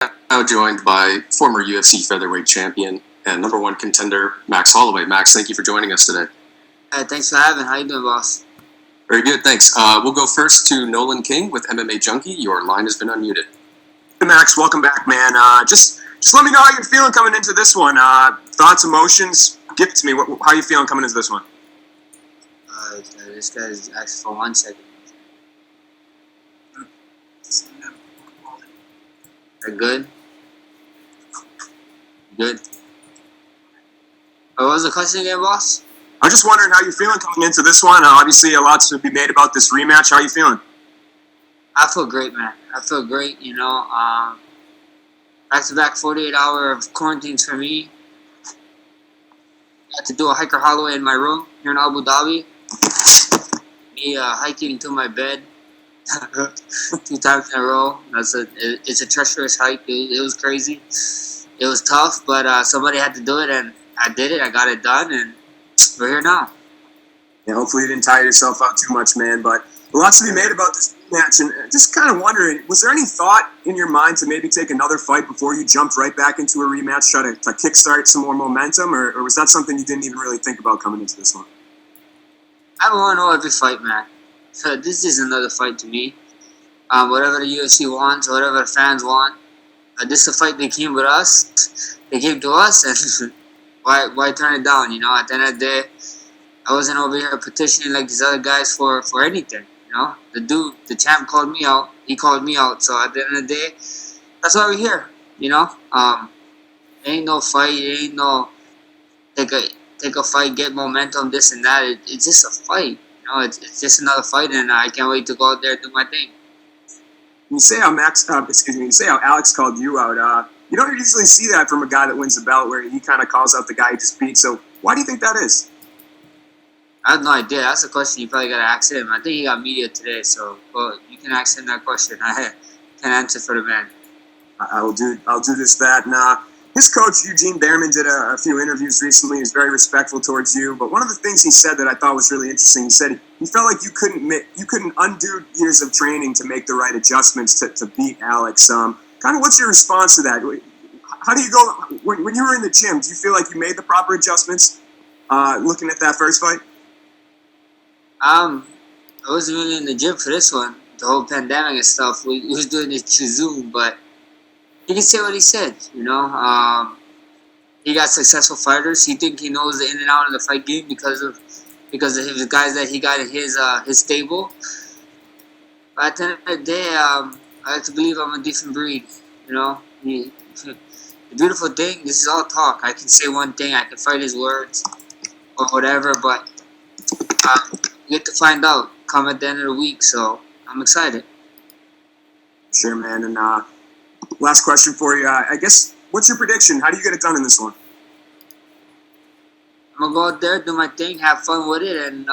now joined by former UFC featherweight champion and number one contender, Max Holloway. Max, thank you for joining us today. Thanks for having. How you doing, boss? Very good, thanks. We'll go first to Nolan King with MMA Junkie. Your line has been unmuted. Hey, Max, welcome back, man. Just let me know how you're feeling coming into this one. Thoughts, emotions, give it to me. How are you feeling coming into this one? This guy's actually for 1 second. Good. Good. What was the question again, boss? I'm just wondering how you're feeling coming into this one. Obviously, a lot to be made about this rematch. How are you feeling? I feel great, man. I feel great. Back-to-back 48-hour of quarantines for me. Got to do a hiker Holloway in my room here in Abu Dhabi. Me hiking to my bed 2 times in a row. It's a treacherous hike. It was crazy. It was tough, but somebody had to do it, and I did it. I got it done, and we're here now. Yeah, hopefully you didn't tire yourself out too much, man. But lots to be made about this match, and just kind of wondering, was there any thought in your mind to maybe take another fight before you jumped right back into a rematch, try to kickstart some more momentum, or was that something you didn't even really think about coming into this one? I don't want to know every fight, man. So this is another fight to me. Whatever the UFC wants, whatever the fans want. This is a fight they came with us. They came to us, and why turn it down? At the end of the day, I wasn't over here petitioning like these other guys for anything. The champ called me out. He called me out. So at the end of the day, that's why we're here. Ain't no fight. Ain't no take a fight, get momentum, this and that. It's just a fight. It's just another fight, and I can't wait to go out there and do my thing. You say how you say how Alex called you out. You don't usually see that from a guy that wins a belt, where he kind of calls out the guy he just beat. So why do you think that is? I have no idea. That's a question you probably got to ask him. I think he got media today, so you can ask him that question. I can't answer for the man. I'll do that. And his coach Eugene Behrman did a few interviews recently. He's very respectful towards you. But one of the things he said that I thought was really interesting, he said he felt like you couldn't undo years of training to make the right adjustments to beat Alex. Kind of what's your response to that? How do you go when you were in the gym? Do you feel like you made the proper adjustments looking at that first fight? I wasn't really in the gym for this one. The whole pandemic and stuff. We was doing it through Zoom, but he can say what he said. He got successful fighters. He think he knows the in and out of the fight game because of the guys that he got in his stable. But at the end of the day, I like to believe I'm a different breed. The beautiful thing, this is all talk. I can say one thing, I can fight his words or whatever, but you get to find out come at the end of the week. So I'm excited. Sure, man. And last question for you. I guess, what's your prediction? How do you get it done in this one? I'm going to go out there, do my thing, have fun with it, and,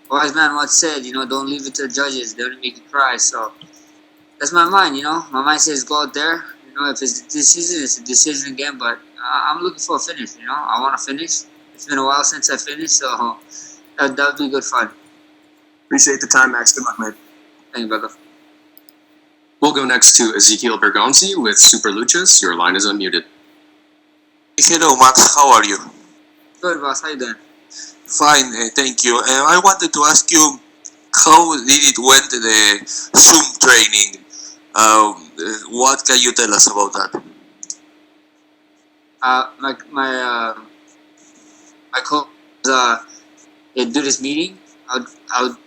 wise man once said, don't leave it to the judges. They're going to make you cry. So that's my mind, My mind says go out there. If it's a decision, it's a decision again, but I'm looking for a finish, I want to finish. It's been a while since I finished, so that would be good fun. Appreciate the time, Max. Good luck, man. Thank you, brother. We'll go next to Ezekiel Bergonzi with Super Luchas. Your line is unmuted. Hello, Max. How are you? Good, boss. How you doing? Fine, thank you. I wanted to ask you, how did it went the Zoom training? What can you tell us about that? My coach do this meeting. I would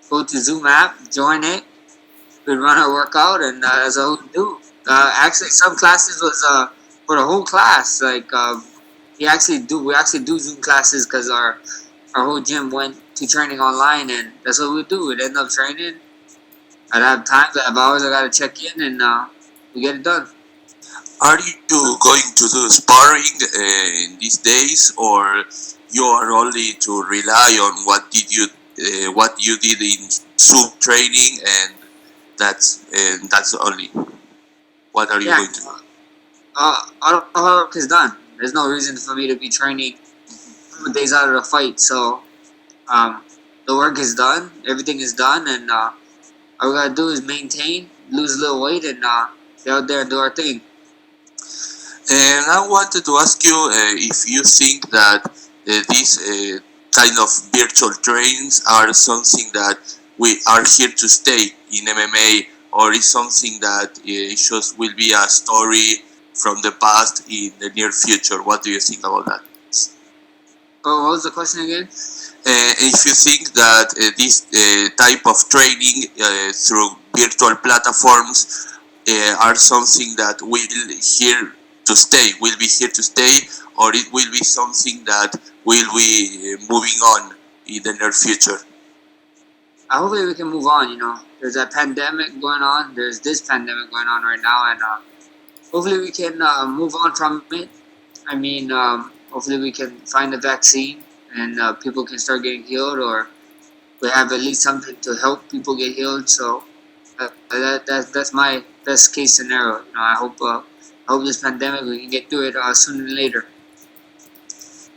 go to Zoom app, join it. We'd run our workout, and as I would do. Actually, some classes was for the whole class. We actually do Zoom classes because our whole gym went to training online, and that's what we do. We'd end up training. I'd have times, I have hours I gotta check in, and we get it done. Are you going to do sparring in these days, or you are only to rely on what you did in Zoom training, and that's only? What are you going to do? Our work is done. There's no reason for me to be training days out of the fight. So the work is done. Everything is done, and all we gotta do is maintain lose a little weight and get out there and do our thing. And I wanted to ask you if you think that these kind of virtual trains are something that we are here to stay in MMA, or is something that just will be a story from the past in the near future. What do you think about that? Oh, what was the question again? If you think that this type of training through virtual platforms are something that will be here to stay, or it will be something that will be moving on in the near future. Hopefully we can move on. There's a pandemic going on. There's this pandemic going on right now, and hopefully we can move on from it. I mean, hopefully we can find a vaccine and people can start getting healed, or we have at least something to help people get healed. So that's my best case scenario. I hope this pandemic we can get through it sooner than later.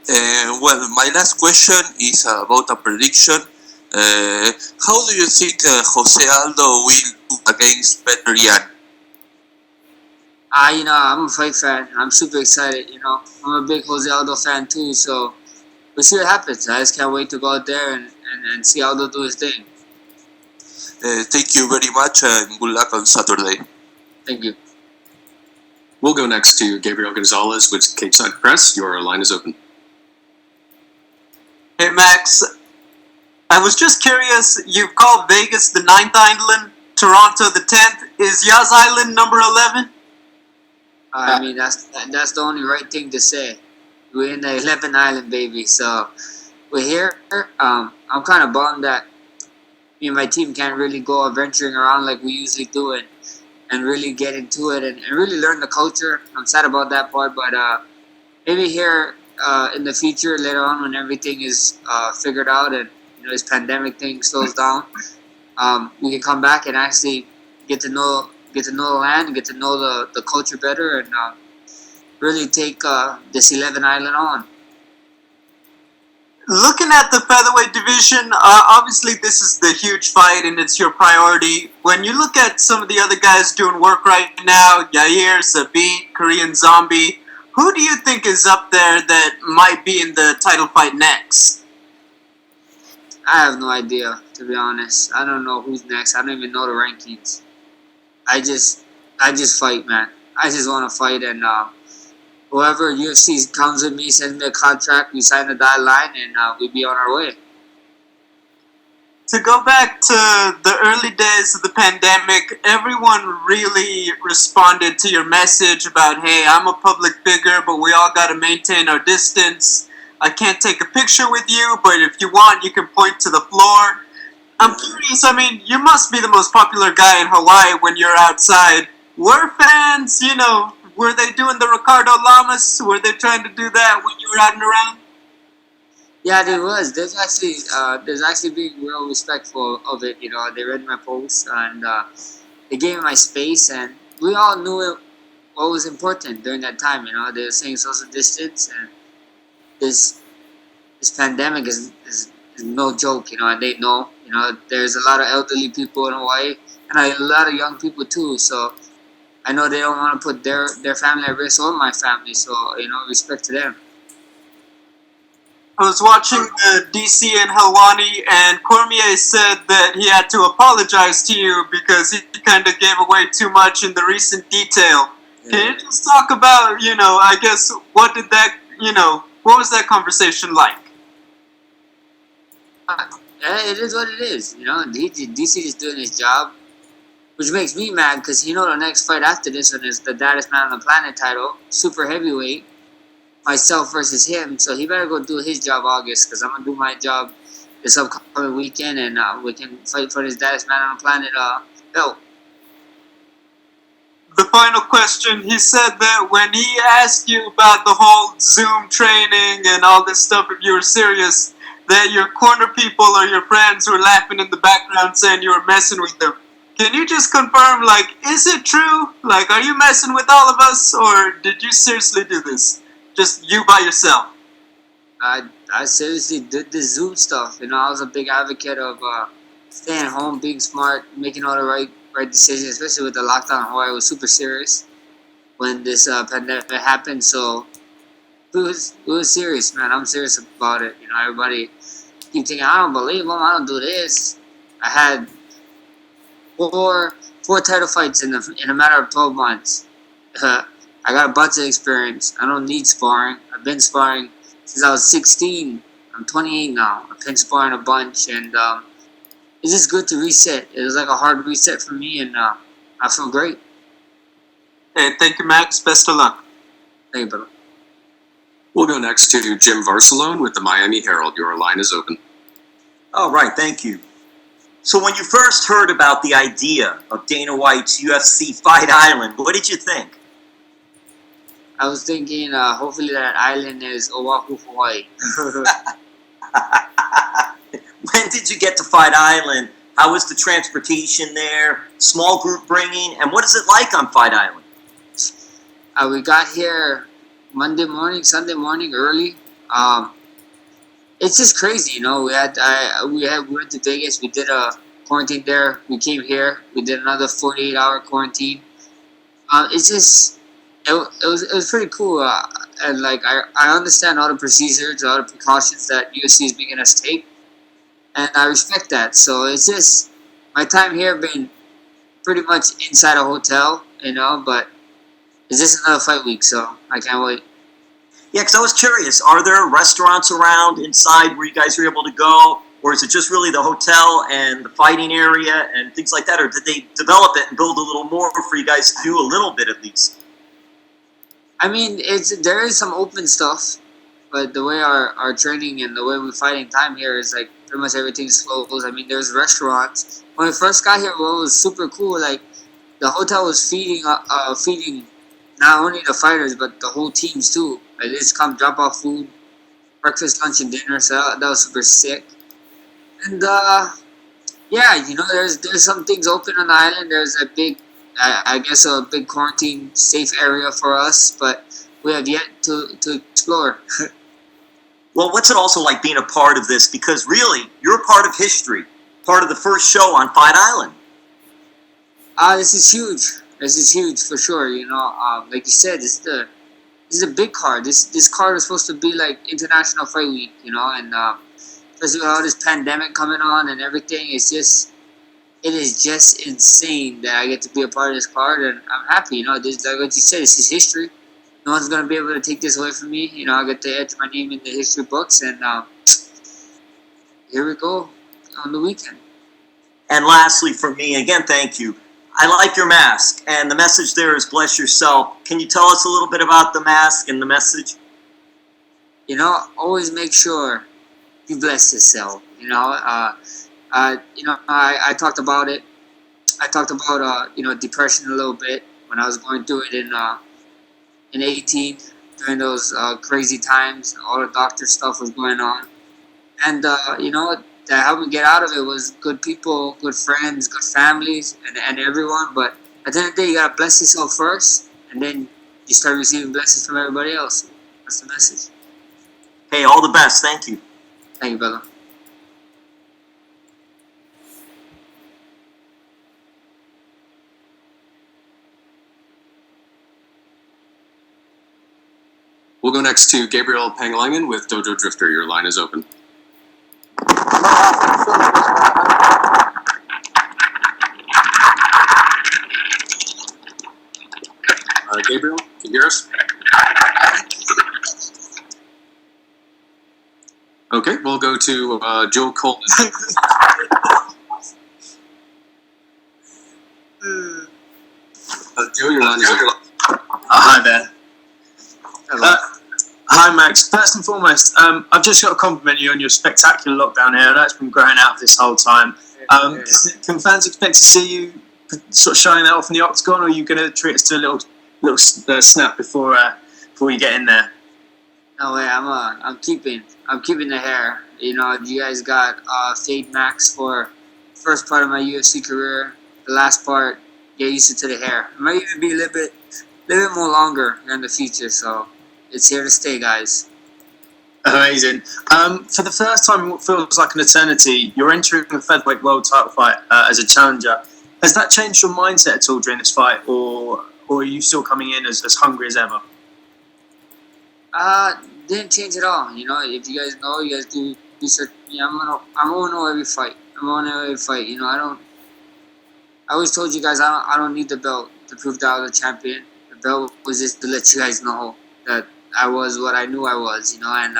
Well, my last question is about a prediction. How do you think Jose Aldo will do against Petr Yan? I'm a fight fan. I'm super excited. I'm a big Jose Aldo fan too. So we'll see what happens. I just can't wait to go out there and see Aldo do his thing. Thank you very much, and good luck on Saturday. Thank you. We'll go next to Gabriel Gonzalez with Cape Side Press. Your line is open. Hey Max, I was just curious, you've called Vegas the 9th island, Toronto the 10th. Is Yas Island number 11? I mean, that's the only right thing to say. We're in the 11th island, baby. So we're here. I'm kind of bummed that me and my team can't really go adventuring around like we usually do and really get into it and really learn the culture. I'm sad about that part, but maybe here in the future, later on when everything is figured out and this pandemic thing slows down, we can come back and actually get to know the land, get to know the culture better, and really take this 11 island on. Looking at the featherweight division, obviously this is the huge fight and it's your priority. When you look at some of the other guys doing work right now, Yair, Zabit, Korean Zombie, who do you think is up there that might be in the title fight next? I have no idea, to be honest. I don't know who's next. I don't even know the rankings. I just fight, man. I just want to fight, and whoever UFC comes with me, sends me a contract, we sign the dotted line, and we be on our way. To go back to the early days of the pandemic, everyone really responded to your message about, hey, I'm a public figure, but we all got to maintain our distance. I can't take a picture with you, but if you want, you can point to the floor. I'm curious, I mean, you must be the most popular guy in Hawaii when you're outside. Were fans, were they doing the Ricardo Lamas? Were they trying to do that when you were out and around? Yeah, there was. There's actually being real respectful of it. They read my posts and they gave me my space, and we all knew what was important during that time. They were saying social distance, and this pandemic is no joke. And they know. There's a lot of elderly people in Hawaii, and a lot of young people too. So I know they don't want to put their family at risk or my family. So respect to them. I was watching the DC and Helwani, and Cormier said that he had to apologize to you because he kind of gave away too much in the recent detail. Yeah. Can you just talk about, I guess, what was that conversation like? It is what it is. DC is doing his job, which makes me mad because the next fight after this one is the baddest man on the planet title, super heavyweight. Myself versus him, so he better go do his job August, because I'm gonna do my job this upcoming weekend, and we can fight for this baddest man on the planet belt. The final question, he said that when he asked you about the whole Zoom training and all this stuff, if you were serious, that your corner people or your friends were laughing in the background saying you were messing with them. Can you just confirm, is it true? Are you messing with all of us, or did you seriously do this? Just you by yourself? I seriously did the Zoom stuff. I was a big advocate of staying home, being smart, making all the right right decision, especially with the lockdown in Hawaii. It was super serious when this pandemic happened. So it was serious, man. I'm serious about it. Everybody keep thinking, I don't believe him. I don't do this. I had four title fights in a matter of 12 months. I got a bunch of experience. I don't need sparring. I've been sparring since I was 16. I'm 28 now. I've been sparring a bunch, and it's just good to reset. It was like a hard reset for me, and I feel great. Hey, thank you, Max. Best of luck. Thank you, brother. We'll go next to Jim Varsalone with the Miami Herald. Your line is open. All right, thank you. So when you first heard about the idea of Dana White's UFC Fight Island, what did you think? I was thinking, hopefully that island is Oahu, Hawaii. When did you get to Fight Island? How was the transportation there? Small group bringing? And what is it like on Fight Island? We got here Monday morning, Sunday morning early. It's just crazy, We went to Vegas. We did a quarantine there. We came here. We did another 48-hour quarantine. It was pretty cool. And like I understand all the procedures, all the precautions that UFC is making us take, and I respect that. So it's just my time here been pretty much inside a hotel, But it's just another fight week, so I can't wait. Yeah, because I was curious, are there restaurants around inside where you guys are able to go? Or is it just really the hotel and the fighting area and things like that? Or did they develop it and build a little more for you guys to do a little bit at least? I mean, there is some open stuff, but the way our training and the way we fighting time here is like pretty much everything's closed. I mean, there's restaurants. When we first got here, well, it was super cool. Like the hotel was feeding not only the fighters but the whole teams too. Like they just come drop off food, breakfast, lunch, and dinner. So that was super sick. And yeah, there's some things open on the island. There's a big, I guess, a big quarantine safe area for us, but we have yet to explore. Well, what's it also like being a part of this? Because really, you're a part of history, part of the first show on Fight Island. This is huge. This is huge for sure. Like you said, this is a big card. This card is supposed to be like International Fight Week, and especially with all this pandemic coming on and everything, it is just insane that I get to be a part of this card, and I'm happy. This, like what you said, this is history. No one's gonna be able to take this away from me. I get to enter my name in the history books, and here we go on the weekend. And lastly, for me, again, thank you. I like your mask, and the message there is bless yourself. Can you tell us a little bit about the mask and the message? Always make sure you bless yourself. I talked about it. I talked about depression a little bit when I was going through it in 18 during those crazy times. All the doctor stuff was going on, and that helped me get out of it was good people, good friends, good families, and everyone. But at the end of the day, you gotta bless yourself first, and then you start receiving blessings from everybody else. That's the message. Hey, all the best. Thank you. Thank you, brother. We'll go next to Gabriel Panglangen with Dojo Drifter. Your line is open. Gabriel, can you hear us? Okay, we'll go to Joe Coleman. Joe, your line is open. Hi there. Hi Max. First and foremost, I've just got to compliment you on your spectacular lockdown here. I know it's been growing out this whole time. Can fans expect to see you sort of showing that off in the octagon, or are you going to treat us to a little snap before you get in there? No way. I'm keeping the hair. You guys got Fade Max for the first part of my UFC career. The last part, get used to the hair. It might even be a little bit more longer in the future. So it's here to stay, guys. Amazing. For the first time in what feels like an eternity, you're entering the featherweight world title fight as a challenger. Has that changed your mindset at all during this fight, or are you still coming in as hungry as ever? Didn't change at all. You know, if you guys know, you guys do research. Yeah, I'm gonna know every fight. I'm gonna know every fight. You know, I always told you guys I don't need the belt to prove that I was a champion. The belt was just to let you guys know that I was what I knew I was. You know, and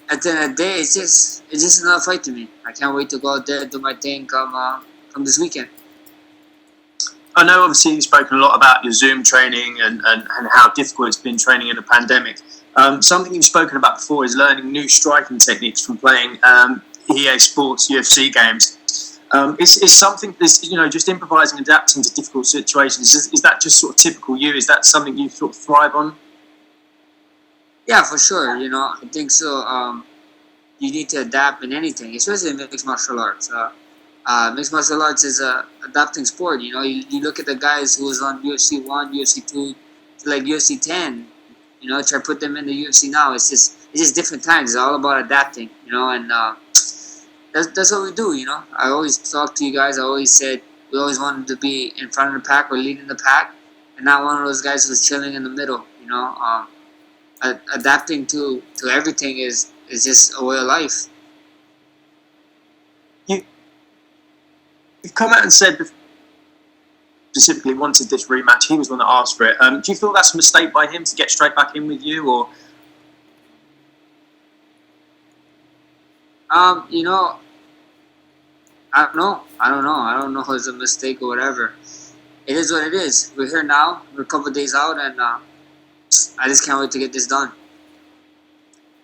at the end of the day, it's just another fight to me. I can't wait to go out there and do my thing come this weekend. I know obviously you've spoken a lot about your Zoom training and how difficult it's been training in a pandemic. Something you've spoken about before is learning new striking techniques from playing EA Sports UFC games. Is something this, you know, just improvising, adapting to difficult situations. Is that just sort of typical you? Is that something you sort of thrive on? Yeah, for sure. You know, I think so. You need to adapt in anything, especially in mixed martial arts. Mixed martial arts is a adapting sport. You know, you look at the guys who was on UFC 1, UFC 2, to like UFC 10. You know, try to put them in the UFC now. It's just different times. It's all about adapting. You know, and that's what we do. You know, I always talk to you guys. I always said we always wanted to be in front of the pack or leading the pack, and not one of those guys who's chilling in the middle. You know, adapting to everything is just a way of life. You've come out and said specifically wanted this rematch. He was the one that asked for it. Do you feel that's a mistake by him to get straight back in with you, or? You know, I don't know. I don't know if it's a mistake or whatever. It is what it is. We're here now. We're a couple of days out, and I just can't wait to get this done.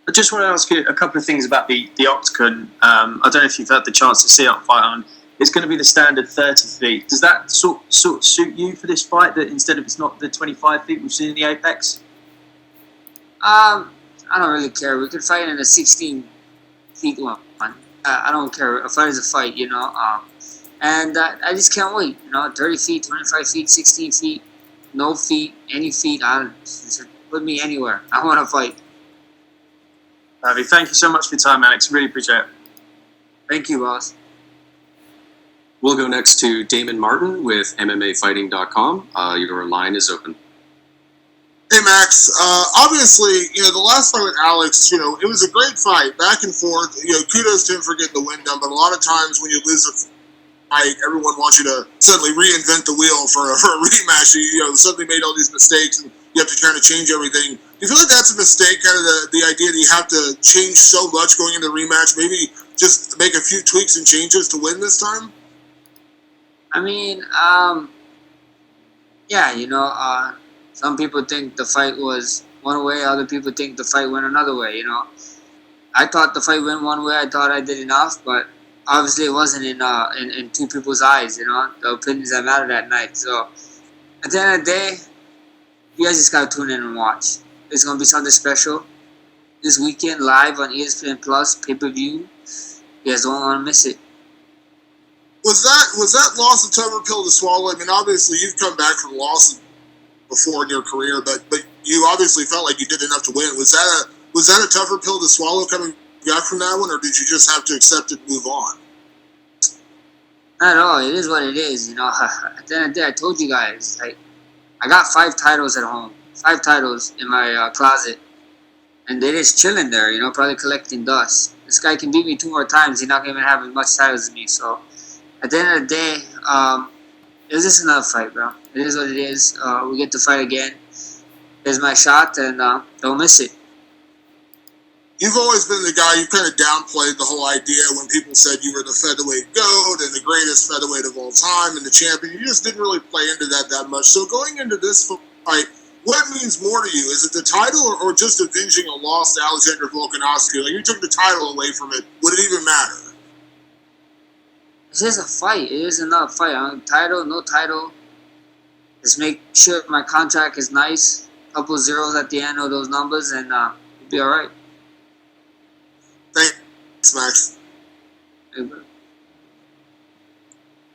I just want to ask you a couple of things about the octagon. I don't know if you've had the chance to see it fight on. It's going to be the standard 30 feet. Does that sort of suit you for this fight? That instead of it's not the 25 feet we've seen in the Apex? I don't really care. We could fight in a 16 feet one. I don't care. A fight is a fight, you know. And I just can't wait. You know, 30 feet, 25 feet, 16 feet, no feet, any feet. Put me anywhere. I want to fight. Ravi, thank you so much for your time, Alex. Really appreciate it. Thank you, boss. We'll go next to Damon Martin with MMAfighting.com. Your line is open. Hey, Max. Obviously, you know, the last fight with Alex, you know, it was a great fight, back and forth. You know, kudos to him for getting the win done. But a lot of times when you lose a fight, everyone wants you to suddenly reinvent the wheel for a rematch. You know, suddenly made all these mistakes and you have to kind of change everything. Do you feel like that's a mistake, kind of the idea that you have to change so much going into the rematch? Maybe just make a few tweaks and changes to win this time? I mean, yeah, you know, some people think the fight was one way, other people think the fight went another way, you know. I thought the fight went one way, I thought I did enough, but obviously it wasn't in two people's eyes, you know, the opinions that mattered that night. So, at the end of the day, you guys just gotta tune in and watch. It's gonna be something special. This weekend, live on ESPN Plus, pay-per-view. You guys don't wanna miss it. Was that loss a tougher pill to swallow? I mean, obviously you've come back from losses before in your career, but you obviously felt like you did enough to win. Was that a tougher pill to swallow coming back from that one, or did you just have to accept it and move on? Not at all. It is what it is. You know, at the end of the day, I told you guys, like, I got 5 titles at home, 5 titles in my closet, and they're just chilling there. You know, probably collecting dust. This guy can beat me 2 more times. He's not gonna even have as much titles as me. So, at the end of the day, it was just another fight, bro. It is what it is. We get to fight again. Here's my shot, and don't miss it. You've always been the guy, you kind of downplayed the whole idea when people said you were the featherweight GOAT and the greatest featherweight of all time and the champion. You just didn't really play into that much. So going into this fight, what means more to you? Is it the title or just avenging a loss to Alexander Volkanovski? Like, you took the title away from it. Would it even matter? It's just a fight. It is another fight. Title, no title. Just make sure my contract is nice. Couple zeros at the end of those numbers, and it'll be all right. Thanks, Max.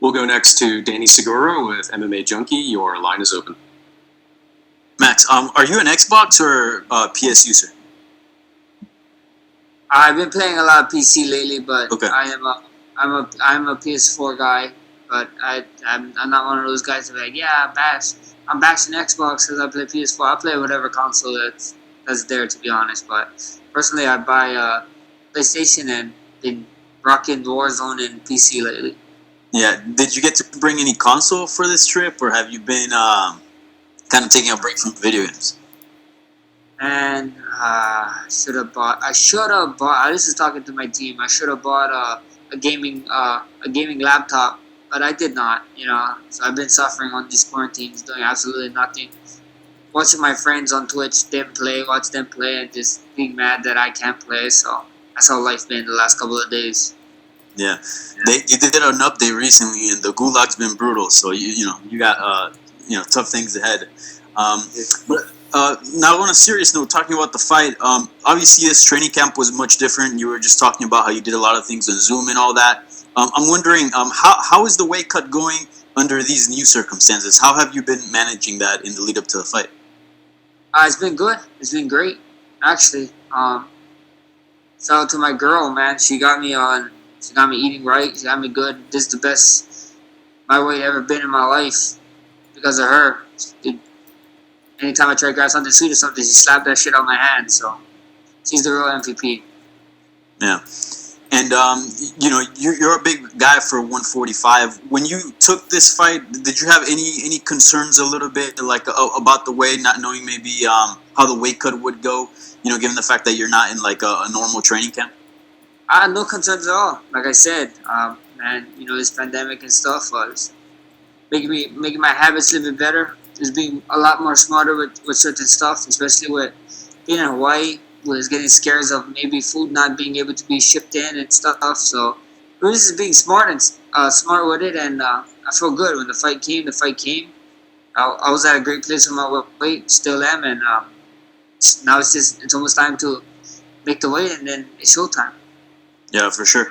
We'll go next to Danny Segura with MMA Junkie. Your line is open. Max, are you an Xbox or PS user? I've been playing a lot of PC lately, but Okay. I'm a PS4 guy. But I'm not one of those guys that be like, yeah, I'm bashing Xbox because I play PS4. I play whatever console that's there, to be honest. But personally, I buy PlayStation and been rocking Warzone and PC lately. Yeah. Did you get to bring any console for this trip, or have you been kind of taking a break from video games? And should have bought. I should have bought. This is talking to my team. I should have bought a gaming laptop, but I did not. So I've been suffering on these quarantines, doing absolutely nothing. Watching my friends on Twitch, watch them play, and just being mad that I can't play. So that's how life's been the last couple of days. Yeah. You did an update recently, and the gulag's been brutal. So you got tough things ahead. But now on a serious note, talking about the fight, obviously this training camp was much different. You were just talking about how you did a lot of things on Zoom and all that. I'm wondering, how is the weight cut going under these new circumstances? How have you been managing that in the lead up to the fight? It's been good. It's been great, actually. Shout out to my girl, man. She got me eating right. She got me good. This is the best my weight ever been in my life because of her. Anytime I try to grab something sweet or something, she slapped that shit on my hand. So she's the real MVP. Yeah. And you're a big guy for 145. When you took this fight, did you have any concerns a little bit, like about the weight, not knowing maybe how the weight cut would go? Given the fact that you're not in like a normal training camp. I had no concerns at all. Like I said, this pandemic and stuff was making my habits a little bit better. Just being a lot more smarter with certain stuff, especially with being in Hawaii. Was getting scares of maybe food not being able to be shipped in and stuff. So we're just being smart with it, and I feel good when the fight came. The fight came. I was at a great place with my weight, still am, and now it's almost time to make the weight, and then it's showtime. Yeah, for sure.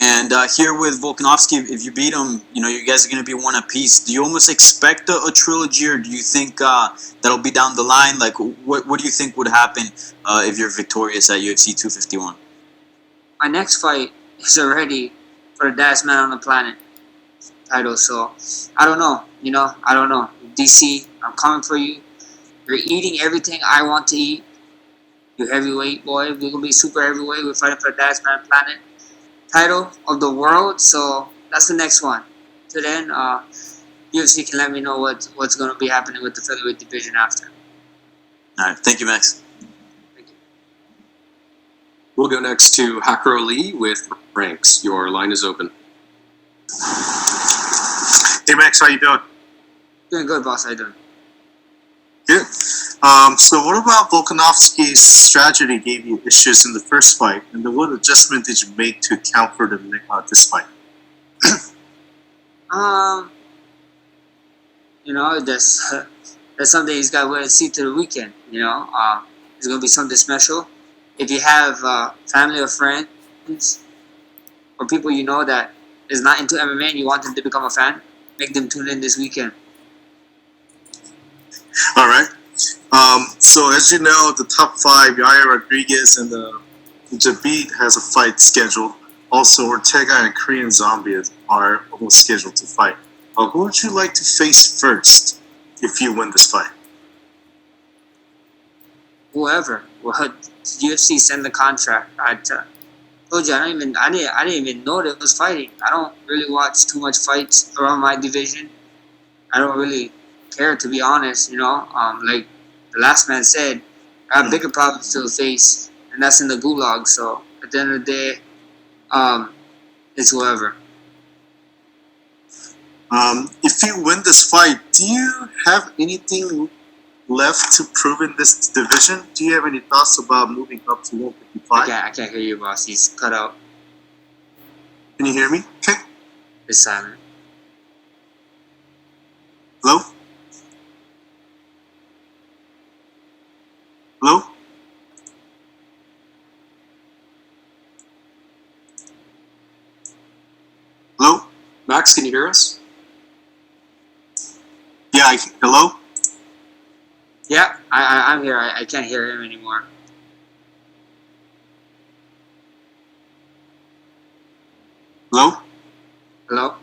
And here with Volkanovski, if you beat him, you guys are going to be one apiece. Do you almost expect a trilogy, or do you think that'll be down the line? Like, what do you think would happen if you're victorious at UFC 251? My next fight is already for the baddest man on the planet title. So I don't know. I don't know. DC, I'm coming for you. You're eating everything I want to eat. You're heavyweight, boy. We're going to be super heavyweight. We're fighting for the baddest man on the planet title of the world. So that's the next one. So then UFC can let me know what's going to be happening with the featherweight division after. All right. Thank you, Max. Thank you. We'll go next to Hakro Lee with Ranks. Your line is open. Hey Max, how you doing? Doing good, boss. How you doing? Good. So what about Volkanovski's strategy gave you issues in the first fight, and then what adjustment did you make to account for this fight? That's something he's got to wait and see to the weekend. It's gonna be something special. If you have family or friends or people that is not into MMA and you want them to become a fan, make them tune in this weekend. All right. So as you know, the top 5, Yair Rodriguez and Jabit has a fight scheduled. Also, Ortega and Korean Zombie are almost scheduled to fight. Who would you like to face first if you win this fight? Whoever. Well, UFC send the contract. I told you I didn't even know that it was fighting. I don't really watch too much fights around my division. I don't really care, to be honest. Like the last man said, I have bigger problems to face, and that's in the gulag. So at the end of the day, it's whoever. If you win this fight, do you have anything left to prove in this division? Do you have any thoughts about moving up to 155? I can't hear you, boss. He's cut out. Can you hear me? Okay. It's silent. Hello? Hello? Hello? Max, can you hear us? Yeah, hello? Yeah, I'm here. I can't hear him anymore. Hello? Hello?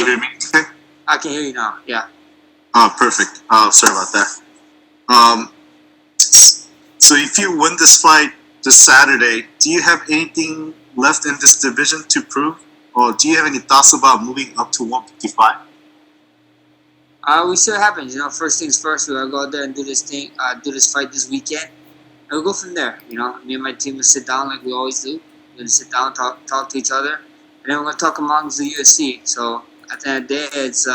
you hear me? Okay. I can hear you now. Yeah. Oh, perfect. Sorry about that. So if you win this fight this Saturday, do you have anything left in this division to prove, or do you have any thoughts about moving up to 155? We see what happens. First things first. We gotta go out there and do this fight this weekend, and we'll go from there. Me and my team will sit down like we always do. We're gonna sit down, talk to each other, and then we're gonna talk amongst the UFC. So at the end of the day, it's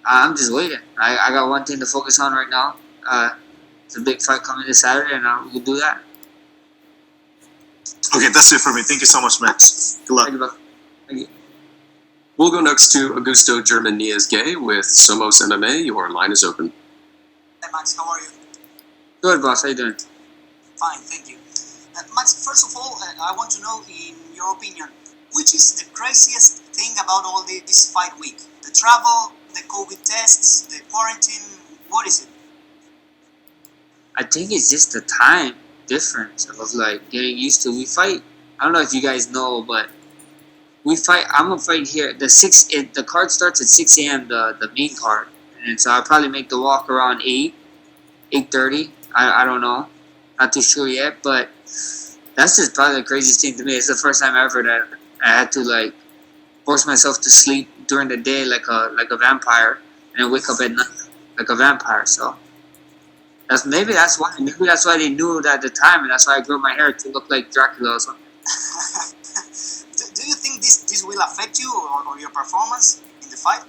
I'm just waiting. I got one thing to focus on right now. It's a big fight coming this Saturday, and we'll do that. Okay, that's it for me. Thank you so much, Max. Good luck. Thank you, bro. Thank you. We'll go next to Augusto German-Niez-Gay with Somos MMA. Your line is open. Hey Max, how are you? Good, boss. How you doing? Fine, thank you. Max, first of all, I want to know, in your opinion, which is the craziest thing about all this fight week? The travel, the COVID tests, the quarantine, what is it? I think it's just the time difference of like getting used to. We fight. I don't know if you guys know, but we fight. I'm gonna fight here. The card starts at 6 a.m. The main card, and so I'll probably make the walk around 8:30. I don't know, not too sure yet. But that's just probably the craziest thing to me. It's the first time ever that I had to like force myself to sleep during the day like a vampire, and then wake up at night like a vampire. So maybe that's why they knew that at the time, and that's why I grew my hair to look like Dracula or something. Do you think this will affect you or your performance in the fight?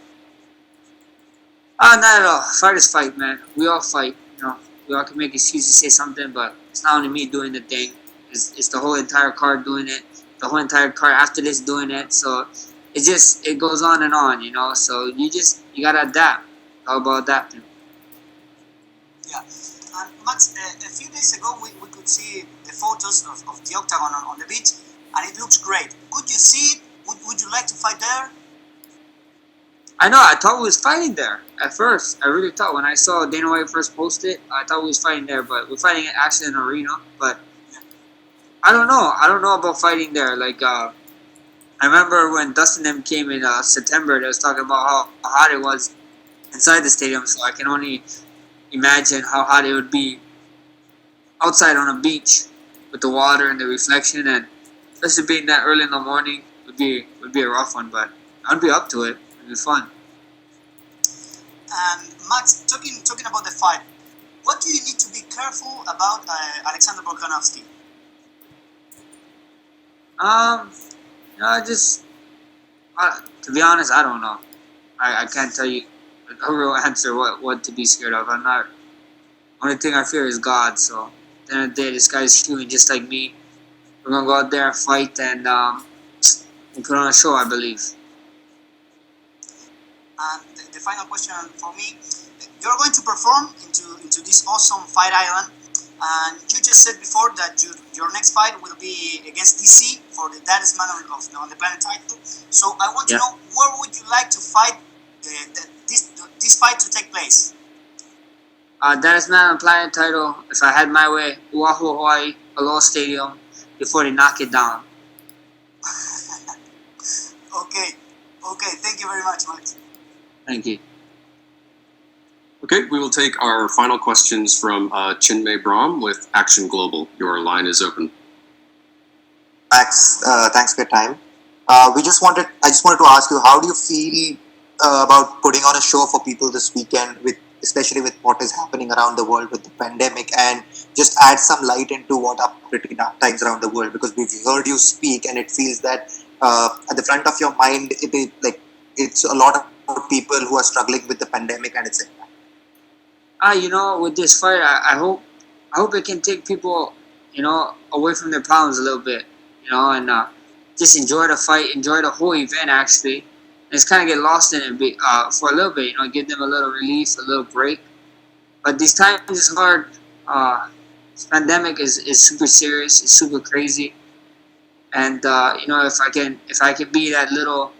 Not at all. Fight is fight, man. We all fight. We all can make excuses, say something, but it's not only me doing the thing. It's the whole entire card doing it. The whole entire card after this doing it. So it goes on and on, So you gotta adapt. All about adapting. Yeah. And Max, a few days ago we could see the photos of the octagon on the beach, and it looks great. Could you see it? Would you like to fight there? I know. I thought we was fighting there at first. I really thought when I saw Dana White first post it, I thought we was fighting there, but we're fighting actually in an arena. But I don't know. I don't know about fighting there. Like I remember when Dustin and them came in September, they was talking about how hot it was inside the stadium. So I can only imagine how hot it would be outside on a beach with the water and the reflection, and especially being that early in the morning would be a rough one. But I'd be up to it. It'd be fun. And Max, talking about the fight, what do you need to be careful about Alexander Volkanovski? To be honest, I don't know. I can't tell you a real answer what to be scared of. I'm not. Only thing I fear is God. So at the end of the day, this guy's human just like me. We're gonna go out there and fight and put on a show, I believe. And the final question for me, you're going to perform into this awesome fight island, and you just said before that your next fight will be against DC for the Baddest Man on the Planet title. So I want to know, where would you like to fight this fight to take place? Baddest Man on the Planet title, if I had my way, Oahu, Hawaii, Aloha Stadium, before they knock it down. Okay, thank you very much, Max. Thank you. Okay, we will take our final questions from Chinmay Brahm with Action Global. Your line is open. Max, thanks for your time. I just wanted to ask you, how do you feel about putting on a show for people this weekend, especially with what is happening around the world with the pandemic, and just add some light into what are pretty dark times around the world? Because we've heard you speak, and it feels that at the front of your mind, it's a lot of people who are struggling with the pandemic and its impact. With this fight, I hope it can take people, away from their problems a little bit, and just enjoy the fight, enjoy the whole event actually, and just kind of get lost in it for a little bit, give them a little relief, a little break. But these times is hard. This pandemic is super serious, it's super crazy, and if I can be that little,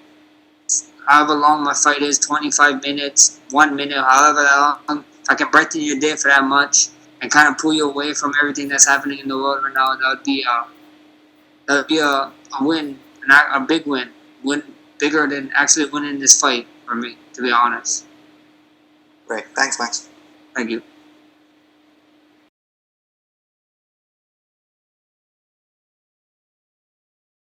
however long my fight is, 25 minutes, 1 minute, however long, if I can brighten your day for that much and kind of pull you away from everything that's happening in the world right now, that would be a win, a big win bigger than actually winning this fight for me, to be honest. Great. Thanks, Max. Thank you.